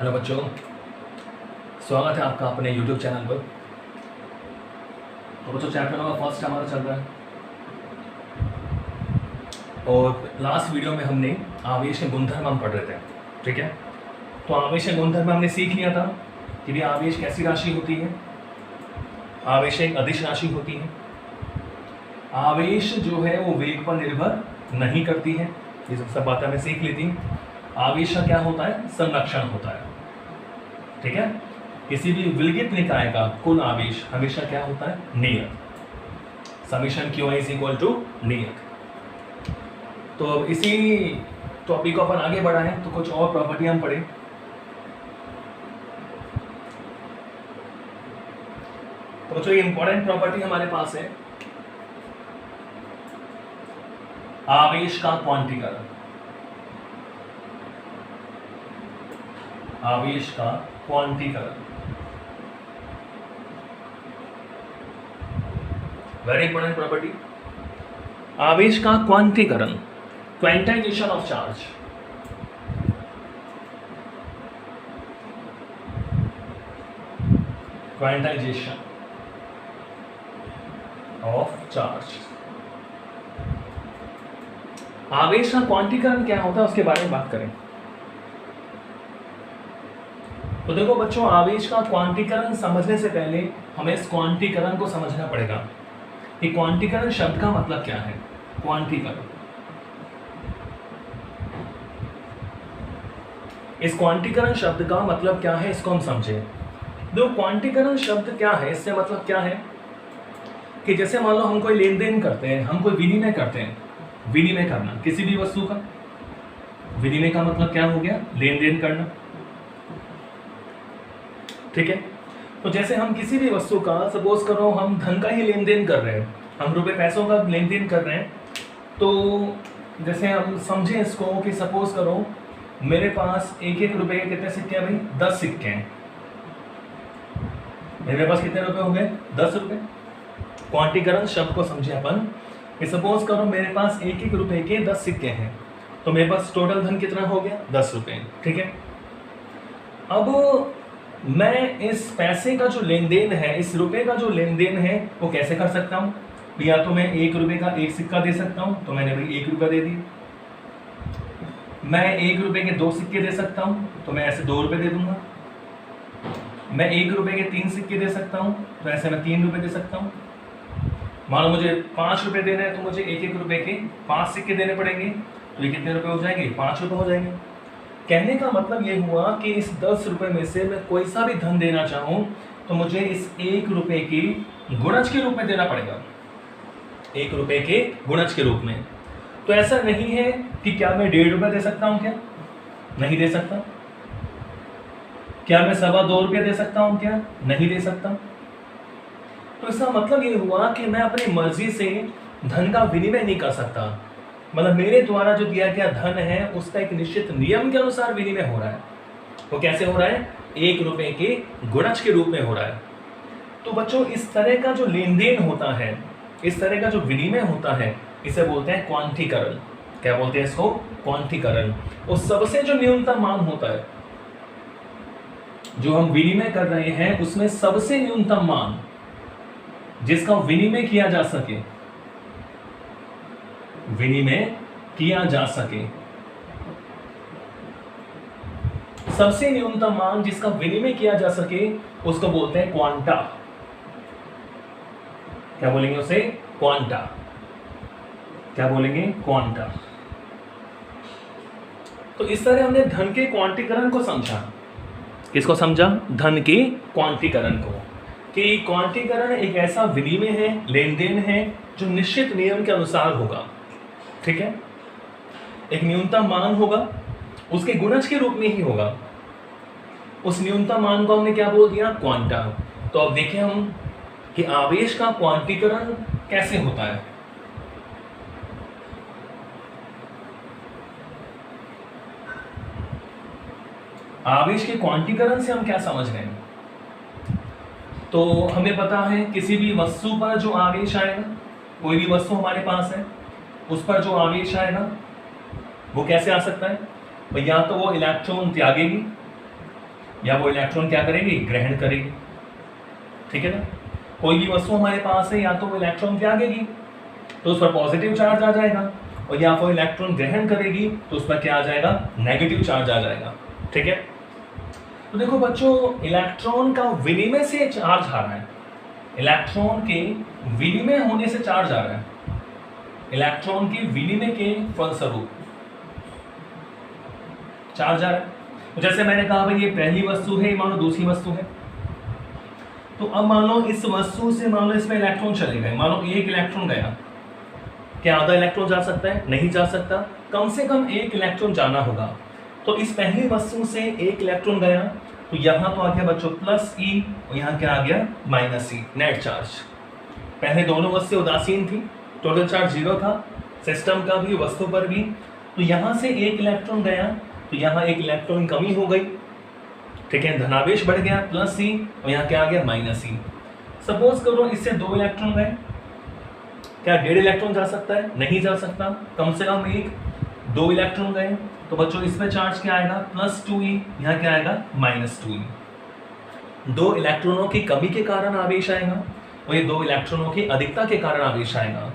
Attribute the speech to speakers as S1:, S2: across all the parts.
S1: Hello बच्चों, स्वागत है आपका अपने YouTube चैनल पर। तो बच्चों चैप्टर नंबर फर्स्ट हमारा चल रहा है और लास्ट वीडियो में हमने आवेश के गुणधर्म हम पढ़ रहे थे। ठीक है, तो आवेश के गुणधर्म हमने सीख लिया था कि भी आवेश कैसी राशि होती है। आवेश एक अदिश राशि होती है। आवेश जो है वो वेग पर निर्भर नहीं करती है। ये सब बातें हमें सीख ली थी। आवेश का क्या होता है? संरक्षण होता है। ठीक है, किसी भी विलगित निकाय का कुल आवेश हमेशा क्या होता है? नियत। Summation Q is equal to नियत। तो अब इसी टॉपिक को अपन आगे बढ़ाएं तो कुछ और प्रॉपर्टी हम पढ़ें। तो जो इंपॉर्टेंट प्रॉपर्टी हमारे पास है आवेश का क्वांटीकरण। आवेश का क्वांटीकरण वेरी इंपॉर्टेंट प्रॉपर्टी। आवेश का क्वांटीकरण, quantization of charge. Quantization of charge. आवेश का क्वांटीकरण क्या होता है उसके बारे में बात करें। तो देखो बच्चों, आवेश का क्वांटीकरण समझने से पहले हमें इस क्वांटीकरण को समझना पड़ेगा कि क्वांटीकरण शब्द का मतलब क्या है। क्वांटीकरण, इस क्वांटीकरण शब्द का मतलब क्या है इसको हम समझें। देखो क्वांटीकरण शब्द क्या है, इससे मतलब क्या है कि जैसे मान लो हम कोई लेन देन करते हैं, हम कोई विनिमय करते हैं। विनिमय करना किसी भी वस्तु का, विनिमय का मतलब क्या हो गया? लेन देन करना। ठीक है, तो जैसे हम किसी भी वस्तु का, सपोज करो हम धन का ही लेन देन कर रहे हैं, हम रुपए पैसों का लेन देन कर रहे हैं। तो जैसे हम समझें इसको कि सपोज करो मेरे पास एक एक रुपए के कितने सिक्के हैं भाई? 10 सिक्के हैं। मेरे पास कितने रुपए हो गए? 10 रुपए। क्वांटीकरण शब्द को समझे अपन कि सपोज करो मेरे पास एक एक रुपए के 10 सिक्के हैं, तो मेरे पास टोटल धन कितना हो गया? 10 रुपए। ठीक है, अब मैं इस पैसे का जो लेन देन है, इस रुपए का जो लेन देन है वो कैसे कर सकता हूँ? या तो मैं 1 रुपए का एक सिक्का दे सकता हूँ, तो मैंने भाई 1 रुपया दे दिया। मैं 1 रुपए के 2 सिक्के दे सकता हूँ, तो मैं ऐसे 2 रुपए दे दूंगा। मैं 1 रुपए के 3 सिक्के दे सकता हूँ, तो ऐसे मैं 3 रुपए दे सकता हूँ। मान लो मुझे 5 रुपए देना है, तो मुझे 1 रुपए के 5 सिक्के देने पड़ेंगे, तो ये कितने रुपए हो जाएंगे? 5 रुपए हो जाएंगे। कहने का मतलब ये हुआ कि इस 10 रुपए में से मैं कोई सा भी धन देना चाहूं तो मुझे इस 1 रुपए की गुणज के रूप में देना पड़ेगा। 1 रुपए के गुणज के रूप में। तो ऐसा नहीं है कि क्या मैं 1.5 रुपए दे सकता हूं? क्या नहीं दे सकता? क्या मैं 2.25 रुपये दे सकता हूं? क्या नहीं दे सकता? तो इसका मतलब ये हुआ कि मैं अपनी मर्जी से धन का विनिमय नहीं कर सकता। मतलब मेरे द्वारा जो दिया गया धन है उसका एक निश्चित नियम के अनुसार विनिमय हो रहा है। वो कैसे हो रहा है? 1 रुपए के गुणज के रूप में हो रहा है। तो बच्चों इस तरह का जो लेन देन होता है, इस तरह का जो विनिमय होता है, इसे बोलते हैं क्वांटीकरण। क्या बोलते हैं इसको? क्वांटीकरण। और सबसे जो न्यूनतम मान होता है, जो हम विनिमय कर रहे हैं उसमें सबसे न्यूनतम मान जिसका विनिमय किया जा सके, विनिमय किया जा सके, सबसे न्यूनतम मान जिसका विनिमय किया जा सके उसको बोलते हैं क्वांटा। क्या बोलेंगे उसे? क्वांटा। क्या बोलेंगे? क्वांटा। तो इस तरह हमने धन के क्वांटीकरण को समझा। किसको समझा? धन के क्वांटीकरण को, कि क्वांटीकरण एक ऐसा विनिमय है, लेन देन है जो निश्चित नियम के अनुसार होगा। ठीक है, एक न्यूनतम मान होगा, उसके गुणज के रूप में ही होगा। उस न्यूनतम मान को हमने क्या बोल दिया? क्वांटा। तो अब देखें हम कि आवेश का क्वांटीकरण कैसे होता है। आवेश के क्वांटीकरण से हम क्या समझ रहे हैं? तो हमें पता है किसी भी वस्तु पर जो आवेश आएगा, कोई भी वस्तु हमारे पास है, उस पर जो आवेश आएगा वो कैसे आ सकता है? या तो वो इलेक्ट्रॉन त्यागेगी या वो इलेक्ट्रॉन क्या करेगी, ग्रहण करेगी। ठीक है ना, कोई भी वस्तु हमारे पास है, या तो वो इलेक्ट्रॉन त्यागेगी तो उस पर पॉजिटिव चार्ज आ जाएगा, और या वो इलेक्ट्रॉन ग्रहण करेगी तो उस पर क्या आ जाएगा, नेगेटिव चार्ज आ जाएगा। ठीक है, तो देखो बच्चों, इलेक्ट्रॉन का विनिमय से चार्ज आ रहा है, इलेक्ट्रॉन के विनिमय होने से चार्ज आ रहा है, इलेक्ट्रॉन के विनिमय के फलस्वरूप चार्ज आ रहा है। तो जैसे मैंने कहा भाई ये पहली वस्तु है, मान लो दूसरी वस्तु है, तो अब मान लो इस वस्तु से मान लो इसमें इलेक्ट्रॉन चले गए, मान लो एक इलेक्ट्रॉन गया, क्या आधा इलेक्ट्रॉन जा सकता है, नहीं जा सकता, कम से कम एक इलेक्ट्रॉन जाना होगा। तो इस पहली वस्तु से एक इलेक्ट्रॉन गया, तो यहां तो आ गया बच्चों प्लस ई, और यहां क्या आ गया, माइनस ई, नेट चार्ज। पहले दोनों वस्तु उदासीन थी, टोटल चार्ज 0 था, सिस्टम का भी वस्तु पर भी। तो यहां से एक इलेक्ट्रॉन गया, तो यहाँ एक इलेक्ट्रॉन कमी हो गई। ठीक है, धनावेश बढ़ गया प्लस सी, और यहाँ क्या आ गया, माइनस सी। सपोज करो इससे 2 इलेक्ट्रॉन गए, क्या 1.5 इलेक्ट्रॉन जा सकता है, नहीं जा सकता, कम से कम एक। 2 इलेक्ट्रॉन गए, तो बच्चों इसमें चार्ज क्या आएगा, प्लस 2e, यहाँ क्या आएगा, माइनस 2e। 2 इलेक्ट्रॉनों की कमी के कारण आवेश आएगा, और ये 2 इलेक्ट्रॉनों की अधिकता के कारण आवेश आएगा।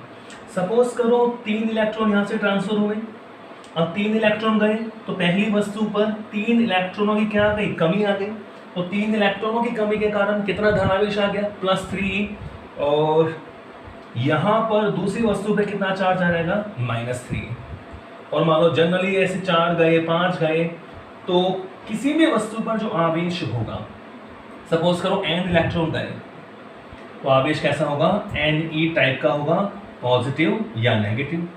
S1: सपोज करो 3 इलेक्ट्रॉन यहाँ से ट्रांसफर हुए, अब 3 इलेक्ट्रॉन गए, तो पहली वस्तु पर 3 इलेक्ट्रॉनों की क्या आ गई, कमी आ गई। तो 3 इलेक्ट्रॉनों की कमी के कारण कितना धनावेश आ गया, प्लस 3, और यहाँ पर दूसरी वस्तु पे कितना चार्ज आ जाएगा, माइनस 3। और मान लो जनरली ऐसे 4 गए, 5 गए, तो किसी भी वस्तु पर जो आवेश होगा, सपोज करो n इलेक्ट्रॉन गए, तो आवेश कैसा होगा, Ne टाइप का होगा, पॉजिटिव या नेगेटिव।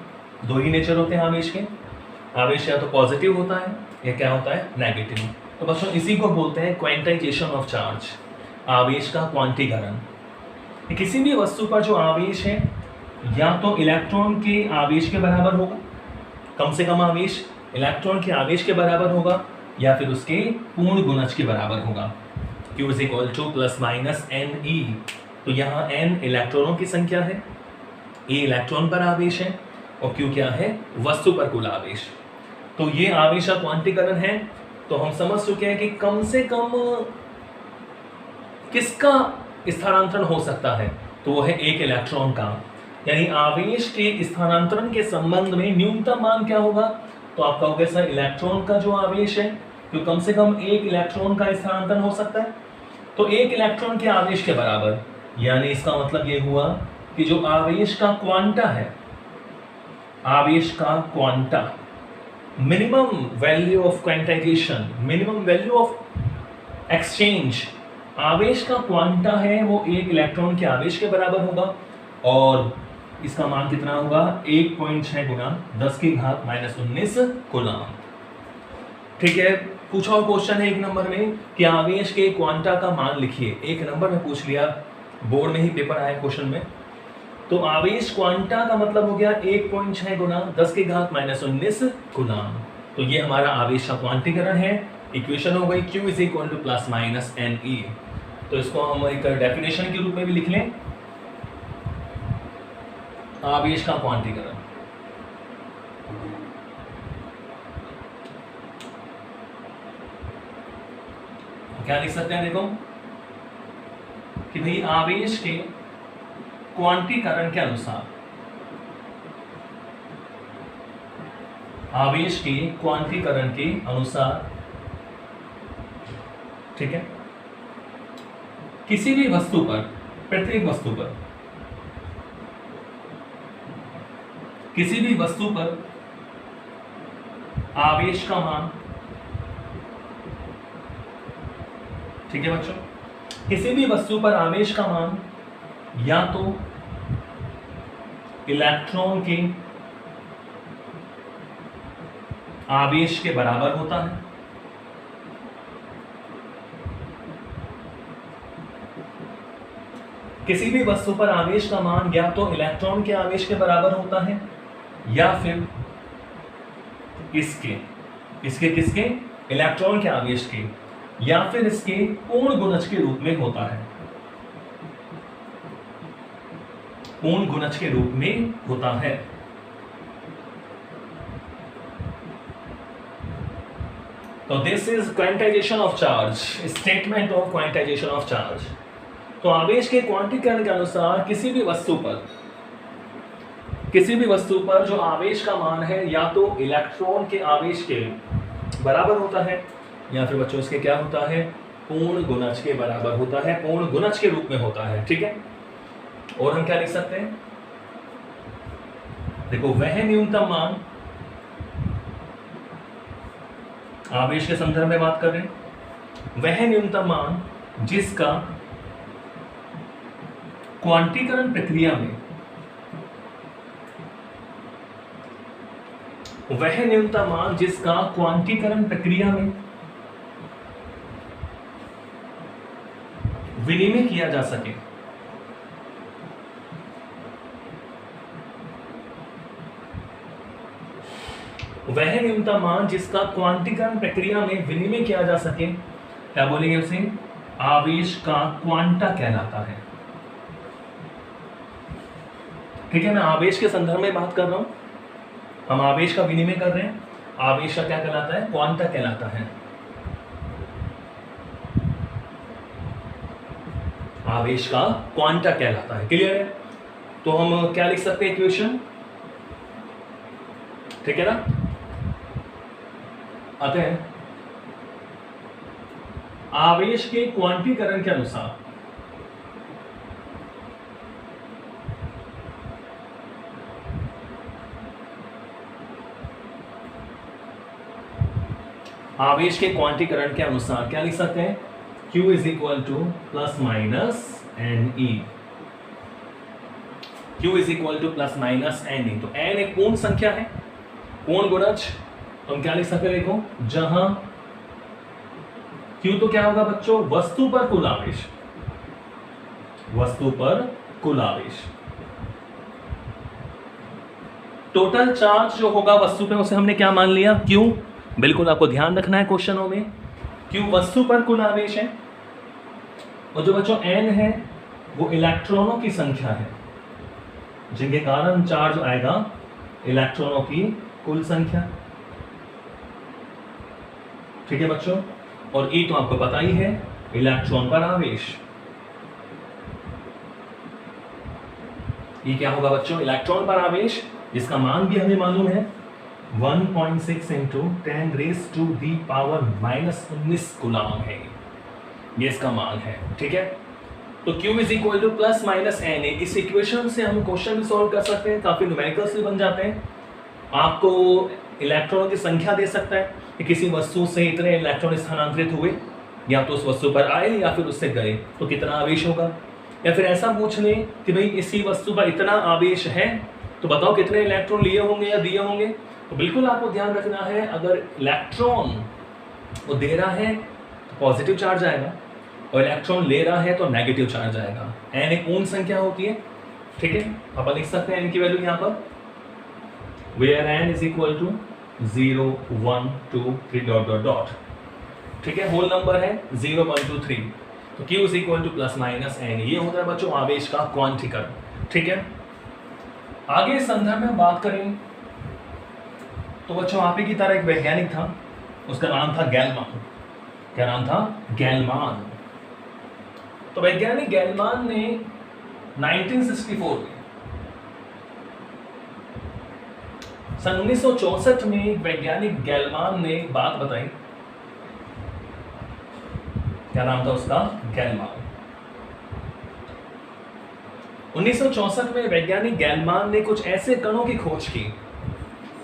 S1: 2 ही नेचर होते हैं आवेश के, आवेश या तो पॉजिटिव होता है या क्या होता है, नेगेटिव। तो बच्चों इसी को बोलते हैं क्वांटाइजेशन ऑफ चार्ज, आवेश का क्वांटीकरण। किसी भी वस्तु पर जो आवेश है, या तो इलेक्ट्रॉन के आवेश के बराबर होगा, कम से कम आवेश इलेक्ट्रॉन के आवेश के बराबर होगा, या फिर उसके पूर्ण गुणज के बराबर होगा। Q is equal to plus minus Ne। तो यहाँ n इलेक्ट्रॉनों की संख्या है, E इलेक्ट्रॉन पर आवेश है, और Q क्या है, वस्तु पर कुल आवेश। तो ये आवेश का क्वांटीकरण है। तो हम समझ चुके हैं कि कम से कम किसका स्थानांतरण हो सकता है, तो वो है एक इलेक्ट्रॉन का। यानी आवेश के स्थानांतरण के संबंध में न्यूनतम मान क्या होगा, तो आप कहोगे सर इलेक्ट्रॉन का जो आवेश है, तो कम से कम एक इलेक्ट्रॉन का स्थानांतरण हो सकता है, तो एक इलेक्ट्रॉन के आवेश के बराबर। यानी इसका मतलब ये हुआ कि जो आवेश का क्वांटा है, आवेश का quanta, minimum value of quantization, minimum value of exchange, आवेश का क्वांटा है वो एक इलेक्ट्रॉन के आवेश के बराबर होगा, और इसका मान कितना होगा, 1.6 गुना 10⁻⁻19 कूलम। ठीक है, पूछा हुआ क्वेश्चन है 1 नंबर में कि आवेश के क्वांटा का मान लिखिए। 1 नंबर में पूछ लिया, बोर्ड में ही पेपर आया क्वेश्चन में। तो आवेश क्वांटा का मतलब हो गया 1.6 गुना 10⁻⁻19 कूलम। तो ये हमारा आवेश का क्वांटीकरण है। इक्वेशन हो गई Q is equal to plus minus Ne। तो इसको हम एक डेफिनेशन के रूप में भी लिख लें, आवेश का क्वांटीकरण। क्या लिख सकते हैं, देखो कि भाई आवेश के क्वांटीकरण के अनुसार, आवेश के क्वांटीकरण के अनुसार, ठीक है, किसी भी वस्तु पर, प्रत्येक वस्तु पर, किसी भी वस्तु पर आवेश का मान, ठीक है बच्चों, किसी भी वस्तु पर आवेश का मान या तो इलेक्ट्रॉन के आवेश के बराबर होता है, किसी भी वस्तु पर आवेश का मान या तो इलेक्ट्रॉन के आवेश के बराबर होता है, या फिर इसके किसके, इलेक्ट्रॉन के आवेश के, या फिर इसके पूर्ण गुणज के रूप में होता है, पूर्ण गुणज के रूप में होता है। तो this is quantization of charge, statement of quantization of charge. तो आवेश के क्वांटीकरण के अनुसार किसी भी वस्तु पर जो आवेश का मान है या तो इलेक्ट्रॉन के आवेश के बराबर होता है या फिर बच्चों इसके क्या होता है, पूर्ण गुणज के बराबर होता है, पूर्ण गुणज के रूप में होता है। ठीक है, और हम क्या लिख सकते हैं, देखो वह न्यूनतम मान, आवेश के संदर्भ में बात कर रहे हैं, वह न्यूनतम मान जिसका क्वांटीकरण प्रक्रिया में, वह न्यूनतम मान जिसका क्वांटीकरण प्रक्रिया में विनिमय किया जा सके, वह न्यूनतम मान जिसका क्वांटीकरण प्रक्रिया में विनिमय किया जा सके, क्या बोलेंगे उसे, आवेश का क्वांटा कहलाता है। ठीक है, मैं आवेश के संदर्भ में बात कर रहा हूं, हम आवेश का विनिमय कर रहे हैं, आवेश का क्या कहलाता है, क्वांटा कहलाता है। आवेश का क्वांटा कहलाता है। क्लियर है? तो हम क्या लिख सकते हैं इक्वेशन, ठीक है ना। अतः आवेश के क्वांटीकरण के अनुसार आवेश के क्वांटीकरण के अनुसार क्या लिख सकते हैं, Q is equal to plus minus n e. Q is equal to plus minus n e. तो n एक पूर्ण संख्या है, पूर्ण गुणज, तो हम क्या लिख सकते हैं, देखो जहां Q तो क्या होगा बच्चों, वस्तु पर कुल आवेश, वस्तु पर कुल आवेश, टोटल चार्ज जो होगा वस्तु पे उसे हमने क्या मान लिया, Q। बिल्कुल आपको ध्यान रखना है क्वेश्चनों में, Q वस्तु पर कुल आवेश है, और जो बच्चों n है वो इलेक्ट्रॉनों की संख्या है जिनके कारण चार्ज आएगा, इलेक्ट्रॉनों की कुल संख्या। ठीक है बच्चों, और E तो आपको पता ही है, इलेक्ट्रॉन पर आवेश। ये क्या होगा बच्चों, इलेक्ट्रॉन पर आवेश, जिसका मान भी हमें मालूम है 1.6 into 10 raise to the power -19 coulomb है, ये इसका मान है। ठीक है, तो Q is equal to plus minus n a. इस इक्वेशन से हम क्वेश्चन भी सॉल्व कर सकते हैं, काफी न्यूमेरिकल्स भी बन जाते हैं। आपको इलेक्ट्रॉनों की संख्या दे सकता है कि किसी वस्तु से इतने इलेक्ट्रॉन स्थानांतरित हुए, या तो उस वस्तु पर आए या फिर उससे गए, तो कितना आवेश होगा। या फिर ऐसा पूछ लें कि भाई इसी वस्तु पर इतना आवेश है, तो बताओ कितने इलेक्ट्रॉन लिए होंगे या दिए होंगे। तो बिल्कुल आपको ध्यान रखना है, अगर इलेक्ट्रॉन वो दे रहा है तो पॉजिटिव चार्ज आएगा, और इलेक्ट्रॉन ले रहा है तो नेगेटिव चार्ज आएगा। एन एक पूर्ण संख्या होती है। ठीक है, अपन लिख सकते हैं एन की वैल्यू यहाँ पर, where n is equal to 0 1 2 3 dot dot dot. ठीक है, होल नंबर है 0 1 2 3, तो Q is equal to plus minus n. ये होता है बच्चों आवेश का क्वांटीकरण। ठीक है, आगे इस संदर्भ में बात करें तो बच्चों आप ही की तरह एक वैज्ञानिक था, उसका नाम था गैलमान। क्या नाम था, गैलमान। तो वैज्ञानिक गैलमान ने 1964 में, सन 1964 में वैज्ञानिक गैलमान ने एक बात बताई। क्या नाम था उसका, गैलमान। 1964 में वैज्ञानिक गैलमान ने कुछ ऐसे कणों की खोज की,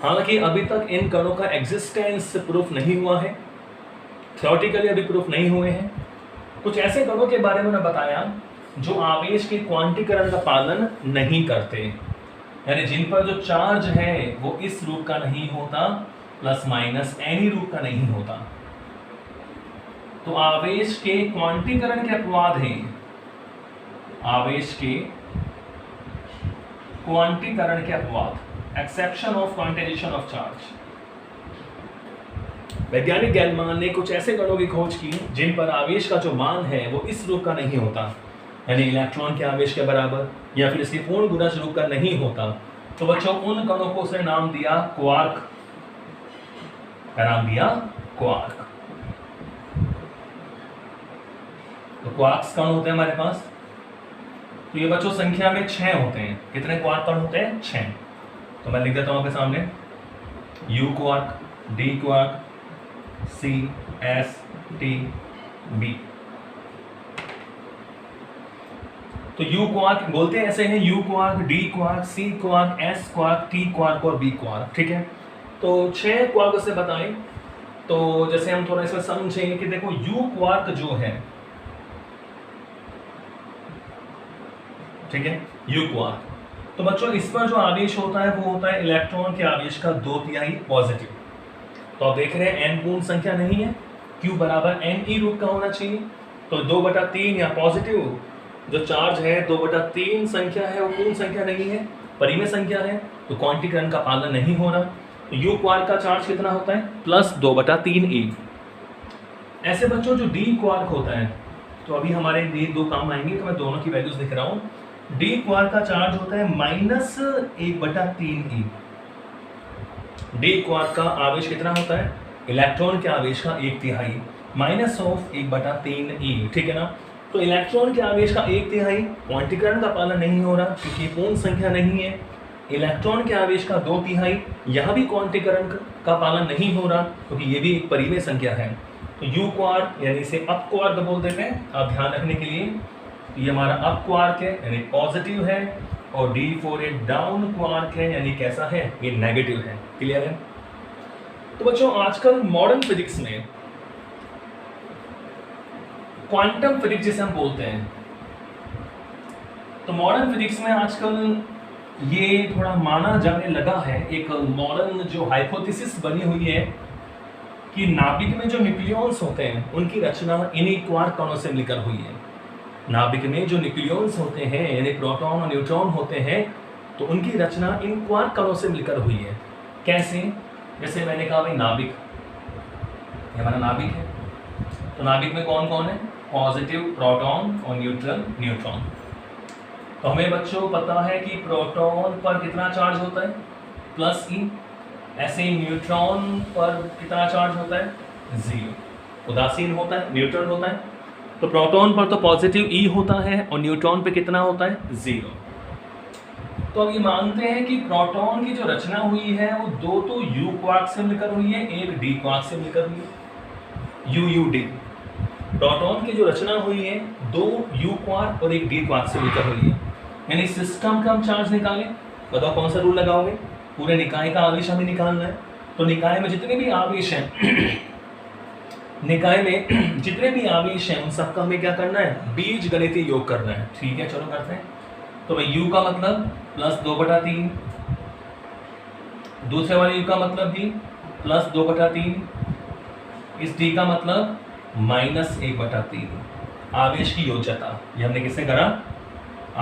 S1: हालांकि अभी तक इन कणों का एग्जिस्टेंस प्रूफ नहीं हुआ है, थ्योरेटिकली अभी प्रूफ नहीं हुए हैं। कुछ ऐसे कणों के बारे में उन्होंने बताया जो आवेश के क्वांटीकरण का पालन नहीं करते, यानी जिन पर जो चार्ज है वो इस रूप का नहीं होता, प्लस माइनस एनी रूप का नहीं होता। तो आवेश के क्वांटीकरण के अपवाद हैं, आवेश के क्वांटीकरण के अपवाद, exception of quantization of charge. वैज्ञानिक गैलमान ने कुछ ऐसे कणों की खोज की जिन पर आवेश का जो मान है वो इस रूप का नहीं होता, यानी इलेक्ट्रॉन के आवेश के बराबर, या फिर इसके पूर्ण गुणज रूप का नहीं होता। तो बच्चों उन कणों को उसने नाम दिया क्वार्क। क्या नाम दिया, क्वार्क। तो क्वार्क्स कण होते हैं हमारे पास। तो ये बच्चों संख्या में 6 होते हैं। कितने क्वार्क कण होते हैं? 6। तो मैं लिख देता हूं आपके सामने U quark, D quark, C, S, T, B। तो U क्वार्क बोलते हैं ऐसे हैं, U quark, D quark, C quark, S quark, T quark और B क्वार्क। ठीक है, तो 6 क्वार्क से बताएं। तो जैसे हम थोड़ा इसमें समझेंगे कि देखो U क्वार्क जो है, ठीक है, U क्वार्क, तो बच्चों इस पर जो आवेश होता है वो होता है इलेक्ट्रॉन के आवेश का 2/3 पॉजिटिव। तो आप देख रहे हैं n पूर्ण संख्या नहीं है, Q बराबर ne रूप का होना चाहिए। तो 2/3 या पॉजिटिव जो चार्ज है 2/3 संख्या है, वो पूर्ण संख्या नहीं है, परिमेय संख्या है, तो क्वांटीकरण का पालन नहीं हो रहा। तो U क्वार्क का चार्ज कितना होता है? +2/3e। ऐसे बच्चों जो D क्वार्क होता है, तो अभी हमारे ये दो काम आएंगे, तो मैं दोनों की वैल्यूज लिख रहा हूँ। D क्वार्क का चार्ज होता है -1/3e। D क्वार्क का आवेश कितना होता है? इलेक्ट्रॉन के आवेश का 1/3 -1/3e। ठीक है ना, तो इलेक्ट्रॉन के आवेश का 1/3 क्वांटीकरण का पालन नहीं हो रहा क्योंकि पूर्ण संख्या नहीं है। इलेक्ट्रॉन के आवेश का 2/3 यह भी क्वांटीकरण का पालन नहीं हो रहा क्योंकि ये भी एक परिमेय संख्या है। तो U क्वार्क यानी इसे अप क्वार्क बोल देते हैं, आप ध्यान रखने के लिए। ये हमारा अप क्वार्क है यानी पॉजिटिव है, और D4 एक डाउन क्वार्क है यानी कैसा है? ये नेगेटिव है। क्लियर है? तो बच्चों आजकल मॉडर्न फिजिक्स में क्वांटम फिजिक्स जिसे हम बोलते हैं, तो मॉडर्न फिजिक्स में आजकल ये थोड़ा माना जाने लगा है, एक मॉडर्न जो हाइपोथेसिस बनी हुई है कि नाभिक में जो न्यूक्लियॉन्स होते हैं उनकी रचना इन्हीं क्वार्क कणों से मिलकर हुई है। नाभिक में जो न्यूक्लियॉन्स होते हैं यानी प्रोटॉन और न्यूट्रॉन होते हैं, तो उनकी रचना इन क्वार्क कणों से मिलकर हुई है। कैसे? जैसे मैंने कहा भाई नाभिक, ये हमारा नाभिक है, तो नाभिक में कौन कौन है? पॉजिटिव प्रोटॉन और न्यूट्रल न्यूट्रॉन। तो हमें बच्चों पता है कि प्रोटॉन पर कितना चार्ज होता है? +e। ऐसे ही न्यूट्रॉन पर कितना चार्ज होता है? 0। उदासीन होता है, न्यूट्रल होता है। तो प्रोटॉन पर तो पॉजिटिव E होता है और न्यूट्रॉन पे कितना होता है? 0। तो अब ये मानते हैं कि प्रोटॉन की जो रचना हुई है वो दो तो U क्वार्क से मिलकर हुई है, एक D क्वार्क से मिलकर हुई है। UUD प्रोटॉन की जो रचना हुई है दो U क्वार्क और एक D क्वार्क से मिलकर हुई है। यानी सिस्टम का हम चार्ज निकालें, बताओ कौन सा रूल लगाओगे? पूरे निकाय का आवेश हमें निकालना है। तो निकाय में जितने भी आवेश हैं निकाय में जितने भी आवेश हैं उन सबका हमें क्या करना है? बीज गणितीय योग करना है। ठीक है, चलो करते हैं। तो भाई U का मतलब +2/3, दूसरे वाले U का मतलब भी +2/3, इस D का मतलब -1/3। आवेश की योज्यता, ये हमने किससे करा?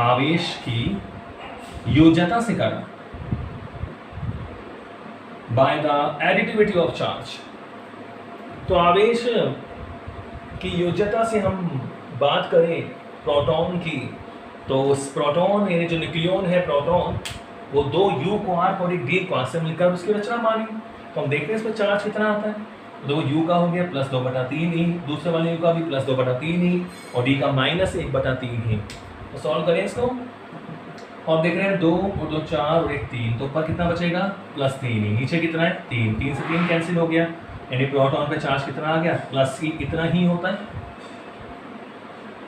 S1: आवेश की योज्यता से करा, by the additivity of charge. तो आवेश की योज्यता से हम बात करें प्रोटॉन की, तो उस प्रोटॉन यानी जो न्यूक्लियॉन है प्रोटॉन, वो दो U क्वार्क और एक D क्वार्क से मिलकर उसकी रचना मानी। तो हम देखते हैं इसमें चार्ज कितना आता है। तो U का हो गया +2/3e, दूसरे वाले U का भी +2/3e और D का -1/3e। तो सॉल्व करें इसको, और देख रहे हैं 2 और 2 4 और 1 3, तो ऊपर कितना बचेगा? +3e। नीचे कितना है? 3। 3 से 3 कैंसिल हो गया, यानी प्रोटॉन पे चार्ज कितना आ गया? +e। इतना ही होता है।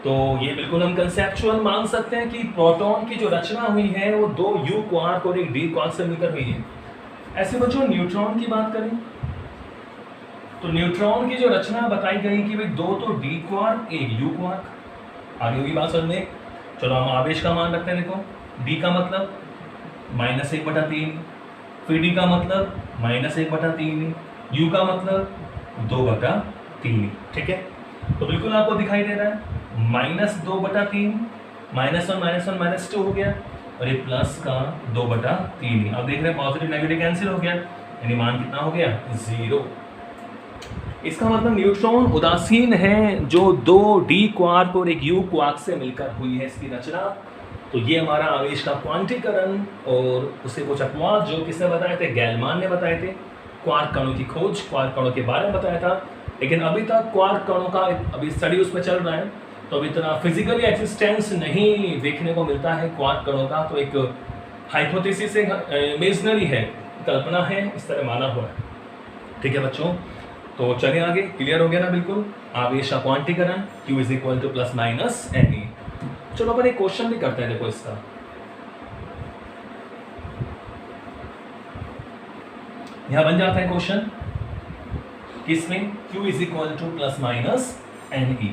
S1: तो ये बिल्कुल हम कंसेप्चुअल मान सकते हैं कि प्रोटॉन की जो रचना हुई है वो दो U क्वार्क और एक D क्वार्क से मिलकर हुई है। ऐसे बच्चों न्यूट्रॉन की बात करें तो न्यूट्रॉन की जो रचना बताई गई कि भाई दो तो D क्वार्क एक U क्वार्क। आगे होगी बात समझ में। चलो हम आवेश का मान रखते हैं। देखो D का मतलब -1/3, फिर D का मतलब -1/3, U का मतलब 2/3। ठीक है, तो बिल्कुल आपको दिखाई दे रहा है -2/3, -1 -2 हो गया, और ये प्लस का 2/3। अब देख रहे हैं पॉजिटिव नेगेटिव कैंसिल हो गया, यानी मान कितना हो गया? 0। इसका मतलब न्यूट्रॉन उदासीन है जो दो D क्वार्क और एक U क्वार्क से मिलकर हुई है इसकी रचना। तो ये हमारा आवेश का क्वांटीकरण, और उसे कुछ अपवाद जो किसने बताए थे? गैलमान ने बताए थे। क्वार्क कणों की खोज, क्वार्क कणों के बारे में बताया था। लेकिन अभी तक क्वार्क कणों का अभी स्टडी उसमें चल रहा है, तो अब इतना फिजिकली एक्सिस्टेंस नहीं देखने को मिलता है क्वार्क कणों का, तो एक हाइपोथेसिस इमेजिनरी है, कल्पना है, इस तरह माना हुआ है। ठीक है बच्चों, तो चलिए आगे, क्लियर हो गया ना बिल्कुल। आवेश का क्वांटीकरण Q is equal to plus minus NE। चलो अपन एक क्वेश्चन भी करते हैं, देखो इसका। यहां बन जाता है क्वेश्चन किसमें, Q is equal to plus minus NE।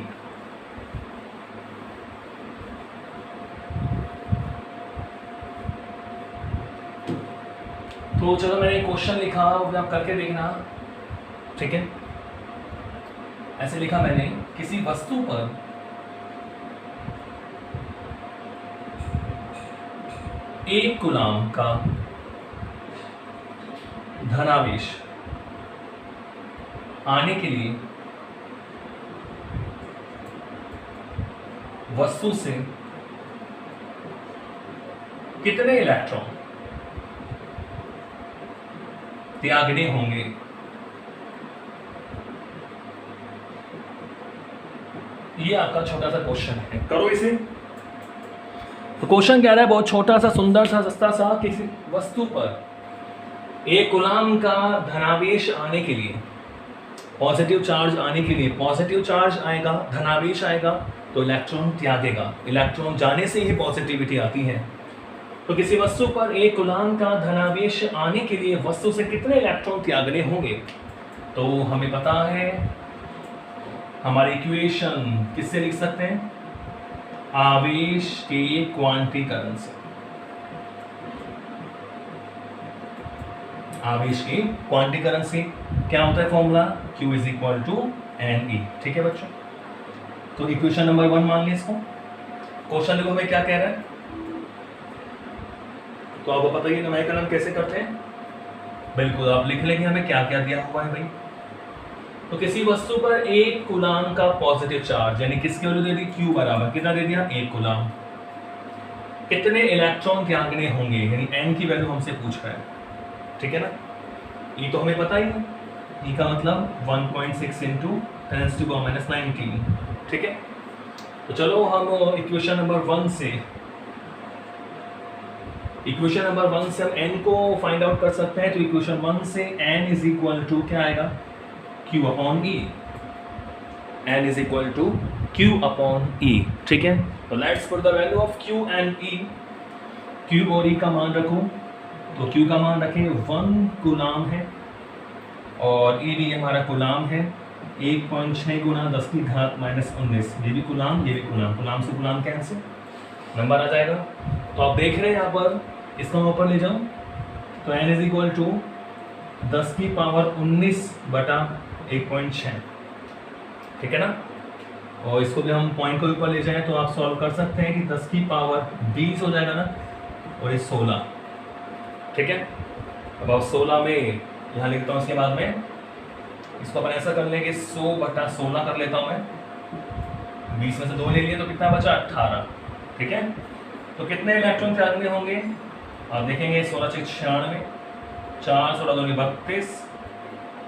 S1: तो चलो मैंने क्वेश्चन लिखा, आप करके देखना। ठीक है, ऐसे लिखा मैंने, किसी वस्तु पर एक कूलाम का धनावेश आने के लिए वस्तु से कितने इलेक्ट्रॉन त्यागने होंगे। ये आपका छोटा सा क्वेश्चन है, करो इसे। तो क्वेश्चन कह रहा है बहुत छोटा सा, सुंदर सा, सस्ता सा, किसी वस्तु पर एक कूलाम का धनावेश आने के लिए, पॉजिटिव चार्ज आने के लिए, पॉजिटिव चार्ज आएगा, धनावेश आएगा तो इलेक्ट्रॉन त्यागेगा। इलेक्ट्रॉन जाने से ही पॉजिटिविटी आती है। तो किसी वस्तु पर एक कूलाम का धनावेश आने के लिए वस्तु से कितने इलेक्ट्रॉन त्यागने होंगे। तो हमें पता है, हमारी इक्वेशन किससे लिख सकते हैं, आवेश के क्वांटीकरण से। आवेश के क्वांटीकरण से क्या होता है formula, Q is equal to NE। ठीक है बच्चों, तो इक्वेशन नंबर 1 मान लीजिए इसको। क्वेश्चन देखो हमें क्या कह रहा है, तो आपको पता ही न्यूमेरिकल कैसे करते हैं, बिल्कुल आप लिख लेंगे हमें क्या क्या दिया हुआ है भाई। तो किसी वस्तु पर एक कूलाम का पॉजिटिव चार्ज, यानी किसकी वैल्यू दे दी, Q बराबर कितना दे दिया, एक कूलाम, कितने इलेक्ट्रॉन त्यागने होंगे, यानी N की वैल्यू हमसे पूछ रहा है। ठीक है ना, ये तो हमें पता ही है, E का मतलब 1.6 इंटू 10⁻⁻⁹। ठीक है, तो चलो हम इक्वेशन नंबर 1 से हम n को फाइंड आउट कर सकते हैं। तो इक्वेशन 1 से n इज इक्वल टू क्या आएगा, Q upon E। n is equal to Q upon E। ठीक है, तो let's put the value of Q and E। Q और E का मान रखो, तो Q का मान रखें 1 कूलाम है और E भी हमारा कूलाम है। 1.6 गुना 10⁻⁻19, ये भी कूलाम, ये भी कूलाम, कूलाम से कूलाम कैंसिल, नंबर आ जाएगा। तो आप देख रहे हैं यहाँ पर, इसको मैं ऊपर ले जाऊँ तो n इज इक्वल टू 10⁻19 बटा 1.6। ठीक है ना, और इसको भी हम पॉइंट को ऊपर ले जाएं तो आप सॉल्व कर सकते हैं कि 10⁻20 हो जाएगा ना, और ये 16। ठीक है, अब आप 16 में यहाँ लिखता हूँ, इसके बाद में इसको अपन ऐसा कर लेंगे 100 बटा 16 कर लेता हूँ मैं, 20 में से 2 ले लिए तो कितना बचा, 18। ठीक है, तो कितने इलेक्ट्रॉन त्यागने होंगे, आप देखेंगे 16 से 96, 4 16 2 32,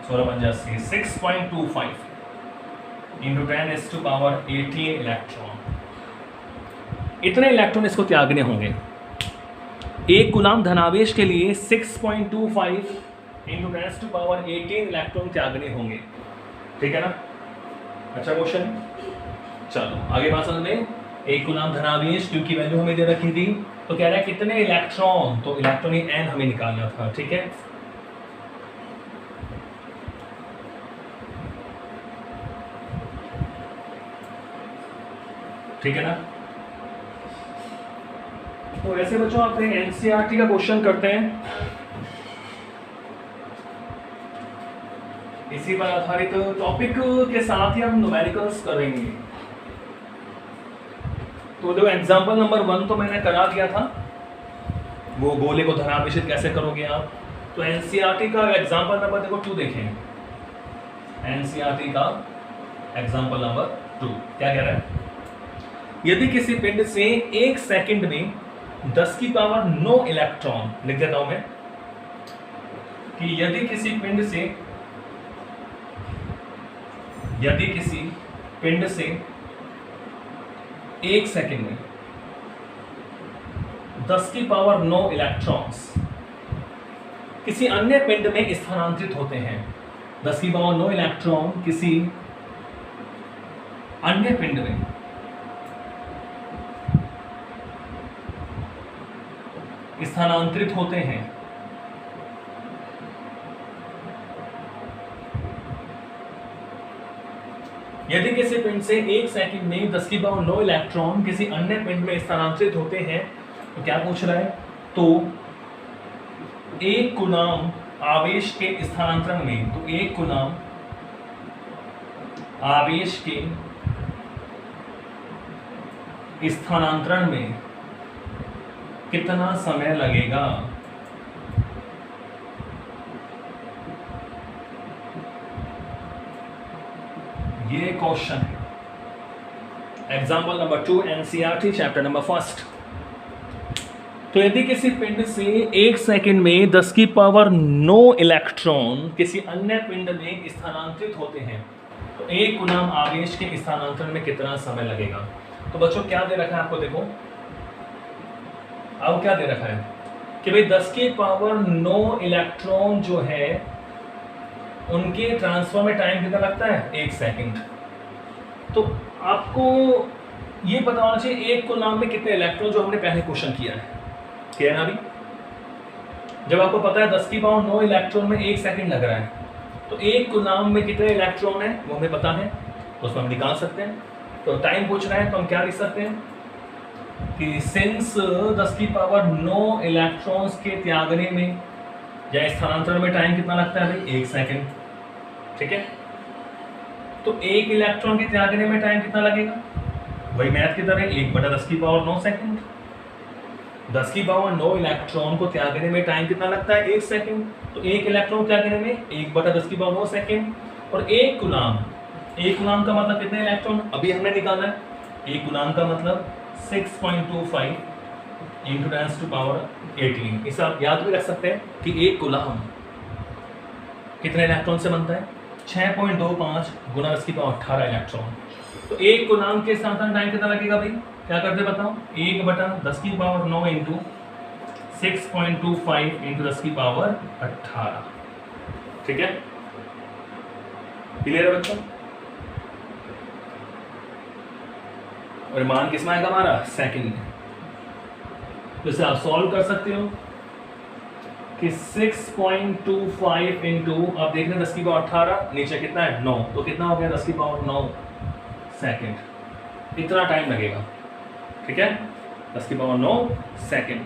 S1: 16 85 6.25 इंटू 10⁻18 इलेक्ट्रॉन। इतने इलेक्ट्रॉन इसको त्यागने होंगे। एक कूलाम धनावेश के लिए 6.25 इंटू 10⁻18 इलेक्ट्रॉन त्यागने होंगे। ठीक है ना, अच्छा क्वेश्चन। चलो आगे बात समझ में, एक कूलाम धनावेश क्योंकि वैल्यू हमें दे रखी थी, तो कह रहा है कितने इलेक्ट्रॉन, तो इलेक्ट्रॉन ही n हमें निकालना था। ठीक है, ठीक है ना। तो ऐसे बच्चों आप एनसीईआरटी का क्वेश्चन करते हैं, इसी पर आधारित टॉपिक के साथ ही हम न्यूमेरिकल्स करेंगे। तो देखो एग्जांपल नंबर 1 तो मैंने करा दिया था, वो गोले को धनावेशित कैसे करोगे आप। तो एनसीईआरटी का एग्जांपल नंबर देखो 2 देखें, एनसीईआरटी का एग्जांपल नंबर 2 क्या कह रहा है, यदि किसी पिंड से 1 सेकंड में 10⁹ इलेक्ट्रॉन, लिख देता हूं मैं कि यदि किसी पिंड से 1 सेकंड में 10 की पावर 9 इलेक्ट्रॉन्स किसी अन्य पिंड में स्थानांतरित होते हैं। 10 की पावर 9 इलेक्ट्रॉन किसी अन्य पिंड में स्थानांतरित होते हैं। यदि किसी पिंड से 1 सेकंड में 10 की पावर 9 इलेक्ट्रॉन किसी अन्य पिंड में स्थानांतरित होते हैं तो क्या पूछ रहा है, तो 1 कूलॉम आवेश के स्थानांतरण में, तो 1 कूलॉम आवेश के स्थानांतरण में कितना समय लगेगा। ये क्वेश्चन है। Example number 2 NCERT chapter number 1। तो यदि किसी पिंड से 1 सेकंड में 10 की पावर 9 इलेक्ट्रॉन किसी अन्य पिंड में स्थानांतरित होते हैं तो 1 कूलॉम आवेश के स्थानांतरण में कितना समय लगेगा। तो बच्चों क्या दे रखा है आपको, देखो अब क्या दे रखा है कि भाई 10 की पावर 9 इलेक्ट्रॉन जो है उनके ट्रांसफर में टाइम कितना लगता है, 1 सेकंड। तो आपको ये पता होना चाहिए 1 कूलॉम में कितने इलेक्ट्रॉन, जो हमने पहले क्वेश्चन किया है ना अभी। जब आपको पता है 10 की पावर 9 इलेक्ट्रॉन में 1 सेकंड लग रहा है तो 1 कूलॉम में कितने इलेक्ट्रॉन है वो हमें पता है, तो उसमें हम निकाल सकते हैं। तो टाइम पूछ रहा है तो हम क्या लिख सकते हैं कि सिंस 10 की पावर 9 इलेक्ट्रॉन्स के त्यागने में या स्थानांतरण में टाइम कितना लगता है भाई, 1 सेकंड। ठीक है, तो 1 इलेक्ट्रॉन के त्यागने में टाइम कितना लगेगा, वही मैथ की तरह 1/10 की पावर 9 सेकंड। 10 की पावर 9 इलेक्ट्रॉन को त्यागने में टाइम कितना लगता है, 1 सेकंड। तो 1 इलेक्ट्रॉन त्यागने में 1/10 की पावर 9 सेकंड। और 1 कूलॉम का मतलब कितने इलेक्ट्रॉन अभी हमने निकाला है। 1 कूलॉम का मतलब 6.25 × 10⁻18। इसे आप याद भी रख सकते हैं कि 1 कूलॉम कितने इलेक्ट्रॉन से बनता है, 6.25 × 10⁻18 इलेक्ट्रॉन। तो 1 कूलॉम के साथ टाइम कितना लगेगा भाई, क्या करते बताओ, 1/10 की पावर 9 × 6.25 × 10⁻18। ठीक है, क्लियर है बच्चों। और मान किस में आएगा हमारा, सेकंड में। तो इसे आप सॉल्व कर सकते हो कि 6.25 इंटू, आप देख रहे हैं 10 की पावर 18, नीचे कितना है 9, तो कितना हो गया 10 की पावर 9 सेकंड। इतना टाइम लगेगा। ठीक है, 10 की पावर 9 सेकंड।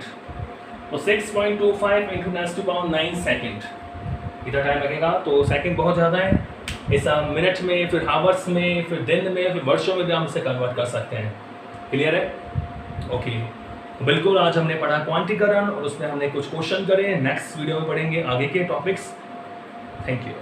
S1: तो 6.25 इंटू 10⁻9 सेकंड, इतना टाइम लगेगा। तो सेकंड बहुत ज़्यादा है, ऐसा मिनट में, फिर हावर्स में, फिर दिन में, फिर वर्षों में भी हम इसे कन्वर्ट कर सकते हैं। क्लियर है, ओके। बिल्कुल, आज हमने पढ़ा क्वांटीकरण और उसमें हमने कुछ क्वेश्चन करे। नेक्स्ट वीडियो में पढ़ेंगे आगे के टॉपिक्स। Thank you.